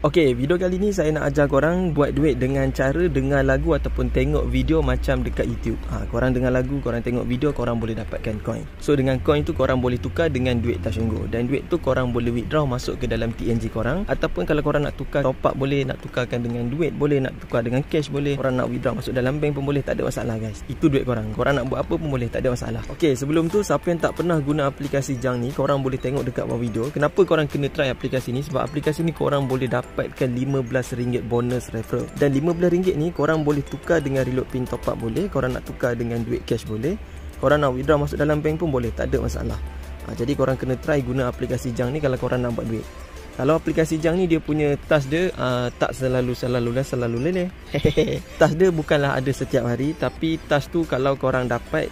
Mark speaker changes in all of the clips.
Speaker 1: Okey, video kali ni saya nak ajar korang buat duit dengan cara dengar lagu ataupun tengok video macam dekat YouTube. Korang dengar lagu, korang tengok video, korang boleh dapatkan coin. So dengan coin tu korang boleh tukar dengan duit Touch 'n Go. Dan duit tu korang boleh withdraw masuk ke dalam TNG korang. Ataupun kalau korang nak tukar top up boleh, nak tukarkan dengan duit boleh, nak tukar dengan cash boleh. Korang nak withdraw masuk dalam bank pun boleh, tak ada masalah guys. Itu duit korang. Korang nak buat apa pun boleh, tak ada masalah. Okey, sebelum tu siapa yang tak pernah guna aplikasi Jang ni, korang boleh tengok dekat bawah video. Kenapa korang kena try aplikasi ni? Sebab aplikasi ni korang boleh dapatkan RM15 bonus referral. Dan RM15 ni korang boleh tukar dengan reload pin top up boleh, korang nak tukar dengan duit cash boleh, korang nak withdraw masuk dalam bank pun boleh, tak ada masalah. Jadi korang kena try guna aplikasi Jang ni kalau korang nak buat duit. Kalau aplikasi Jang ni dia punya task dia tak selalu leleh. Task dia bukanlah ada setiap hari, tapi task tu kalau korang dapat,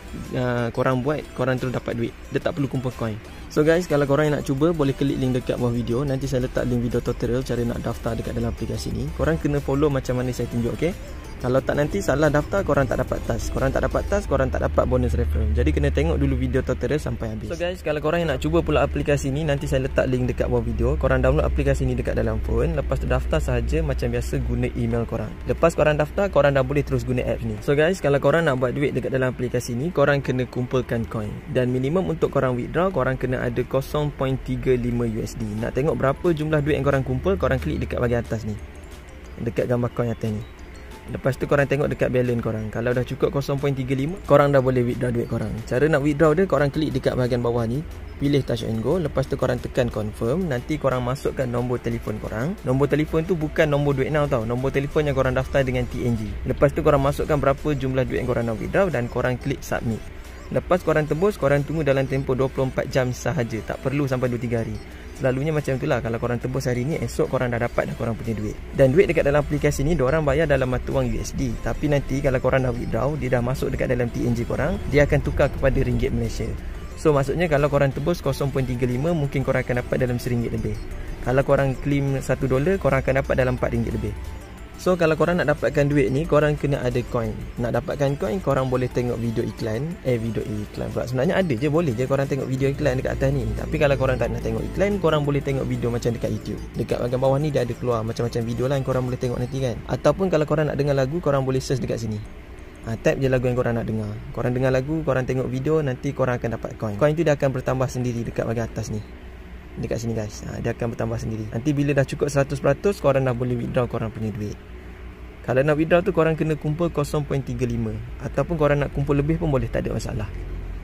Speaker 1: korang buat, korang terus dapat duit. Dia tak perlu kumpul coin. So guys, kalau korang nak cuba boleh klik link dekat bawah video. Nanti saya letak link video tutorial cara nak daftar dekat dalam aplikasi ni. Korang kena follow macam mana saya tunjuk, okey? Kalau tak nanti salah daftar, korang tak dapat task. Korang tak dapat task, korang tak dapat bonus referral. Jadi kena tengok dulu video tutorial sampai habis. So guys, kalau korang yang nak cuba pula aplikasi ni, nanti saya letak link dekat bawah video. Korang download aplikasi ni dekat dalam phone. Lepas tu daftar sahaja macam biasa guna email korang. Lepas korang daftar, korang dah boleh terus guna apps ni. So guys, kalau korang nak buat duit dekat dalam aplikasi ni, korang kena kumpulkan coin. Dan minimum untuk korang withdraw, korang kena ada 0.35 USD. Nak tengok berapa jumlah duit yang korang kumpul, korang klik dekat bahagian atas ni, dekat gambar coin atas ni. Lepas tu korang tengok dekat balance korang. Kalau dah cukup 0.35, korang dah boleh withdraw duit korang. Cara nak withdraw dia, korang klik dekat bahagian bawah ni, pilih Touch 'n Go. Lepas tu korang tekan confirm. Nanti korang masukkan nombor telefon korang. Nombor telefon tu bukan nombor duit now tau. Nombor telefon yang korang daftar dengan TNG. Lepas tu korang masukkan berapa jumlah duit yang korang nak withdraw dan korang klik submit. Lepas korang tembus, korang tunggu dalam tempoh 24 jam sahaja. Tak perlu sampai 2-3 hari. Selalunya macam itulah. Kalau korang tembus hari ni, esok korang dah dapat dah korang punya duit. Dan duit dekat dalam aplikasi ni, diorang bayar dalam mata wang USD. Tapi nanti kalau korang dah withdraw, dia dah masuk dekat dalam TNG korang, dia akan tukar kepada ringgit Malaysia. So maksudnya kalau korang tembus 0.35, mungkin korang akan dapat dalam RM1 lebih. Kalau korang claim $1, korang akan dapat dalam RM4 lebih. So kalau korang nak dapatkan duit ni, korang kena ada coin. Nak dapatkan coin, korang boleh tengok video iklan. Video iklan pula. Sebenarnya ada je, boleh je korang tengok video iklan dekat atas ni. Tapi kalau korang tak nak tengok iklan, korang boleh tengok video macam dekat YouTube. Dekat bahagian bawah ni dia ada keluar macam-macam video lah yang korang boleh tengok nanti kan. Ataupun kalau korang nak dengar lagu, korang boleh search dekat sini. Type je lagu yang korang nak dengar. Korang dengar lagu, korang tengok video, nanti korang akan dapat coin. Coin tu dia akan bertambah sendiri dekat bahagian atas ni. Dekat sini guys, dia akan bertambah sendiri. Nanti bila dah cukup 100%, korang dah boleh withdraw korang punya duit. Kalau nak withdraw tu korang kena kumpul 0.35. Ataupun korang nak kumpul lebih pun boleh, tak ada masalah.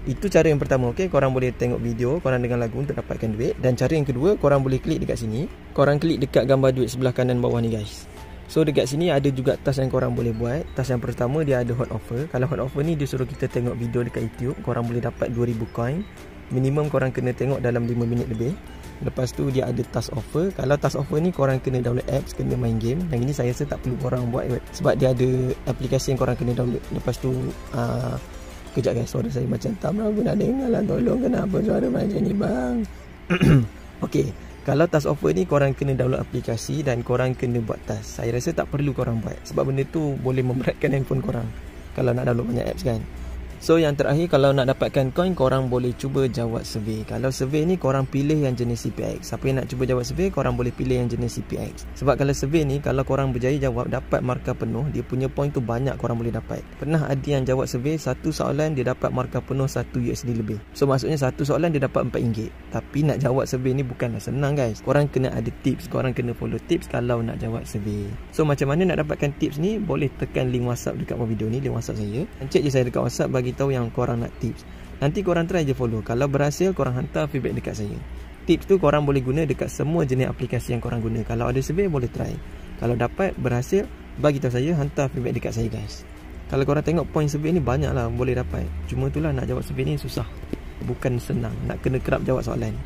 Speaker 1: Itu cara yang pertama, okey. Korang boleh tengok video, korang dengar lagu untuk dapatkan duit. Dan cara yang kedua, korang boleh klik dekat sini. Korang klik dekat gambar duit sebelah kanan bawah ni guys. So dekat sini ada juga task yang korang boleh buat. Task yang pertama dia ada hot offer. Kalau hot offer ni dia suruh kita tengok video dekat YouTube. Korang boleh dapat 2000 coin. Minimum korang kena tengok dalam 5 minit lebih. Lepas tu dia ada task offer. Kalau task offer ni korang kena download apps, kena main game. Yang ini saya rasa tak perlu korang buat sebab dia ada aplikasi yang korang kena download. Lepas tu kejap guys, suara saya macam tak berapa nak dengar lah. Tolong, kenapa suara macam ni bang? Okey, kalau task offer ni korang kena download aplikasi dan korang kena buat task. Saya rasa tak perlu korang buat sebab benda tu boleh memberatkan handphone korang kalau nak download banyak apps kan. So yang terakhir, kalau nak dapatkan coin, korang boleh cuba jawab survey. Kalau survey ni korang pilih yang jenis CPX. Siapa yang nak cuba jawab survey, korang boleh pilih yang jenis CPX. Sebab kalau survey ni, kalau korang berjaya jawab, dapat markah penuh, dia punya point tu banyak korang boleh dapat. Pernah ada yang jawab survey, satu soalan dia dapat markah penuh $1 lebih. So maksudnya satu soalan dia dapat RM4. Tapi nak jawab survey ni bukanlah senang guys. Korang kena ada tips, korang kena follow tips kalau nak jawab survey. So macam mana nak dapatkan tips ni? Boleh tekan link WhatsApp dekat bawah video ni, link WhatsApp saya. Encik je saya dekat WhatsApp bagi tahu yang korang nak tips. Nanti korang try je follow. Kalau berhasil, korang hantar feedback dekat saya. Tips tu korang boleh guna dekat semua jenis aplikasi yang korang guna. Kalau ada survey, boleh try. Kalau dapat, berhasil, bagi tahu saya, hantar feedback dekat saya guys. Kalau korang tengok point survey ni banyak lah boleh dapat. Cuma itulah nak jawab survey ni susah. Bukan senang. Nak kena kerap jawab soalan.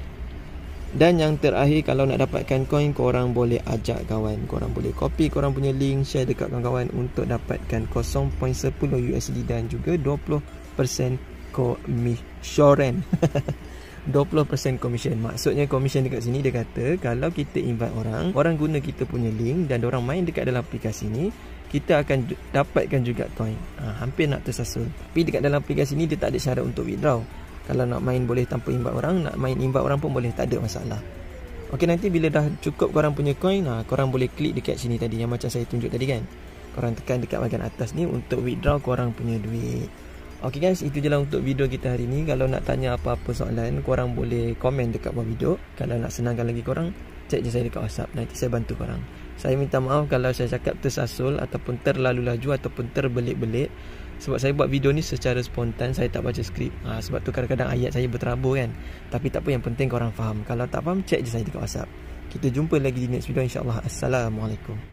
Speaker 1: Dan yang terakhir, kalau nak dapatkan coin, korang boleh ajak kawan. Korang boleh copy korang punya link, share dekat kawan-kawan untuk dapatkan 0.10 USD dan juga 20% komisionen. 20% commission. Maksudnya commission dekat sini dia kata kalau kita invite orang, orang guna kita punya link dan orang main dekat dalam aplikasi ni, kita akan dapatkan juga coin. Hampir nak tersasul. Tapi dekat dalam aplikasi ni dia tak ada syarat untuk withdraw. Kalau nak main boleh tanpa invite orang, nak main invite orang pun boleh, tak ada masalah. Okey, nanti bila dah cukup korang punya coin, korang boleh klik dekat sini tadi yang macam saya tunjuk tadi kan. Korang tekan dekat bahagian atas ni untuk withdraw korang punya duit. Okey guys, itu je lah untuk video kita hari ni. Kalau nak tanya apa-apa soalan, korang boleh komen dekat bawah video. Kalau nak senangkan lagi korang, cek je saya dekat WhatsApp. Nanti saya bantu korang. Saya minta maaf kalau saya cakap tersasul ataupun terlalu laju ataupun terbelit-belit. Sebab saya buat video ni secara spontan, saya tak baca skrip. Sebab tu kadang-kadang ayat saya berterabur kan. Tapi tak apa, yang penting korang faham. Kalau tak faham, cek je saya dekat WhatsApp. Kita jumpa lagi di next video insyaAllah. Assalamualaikum.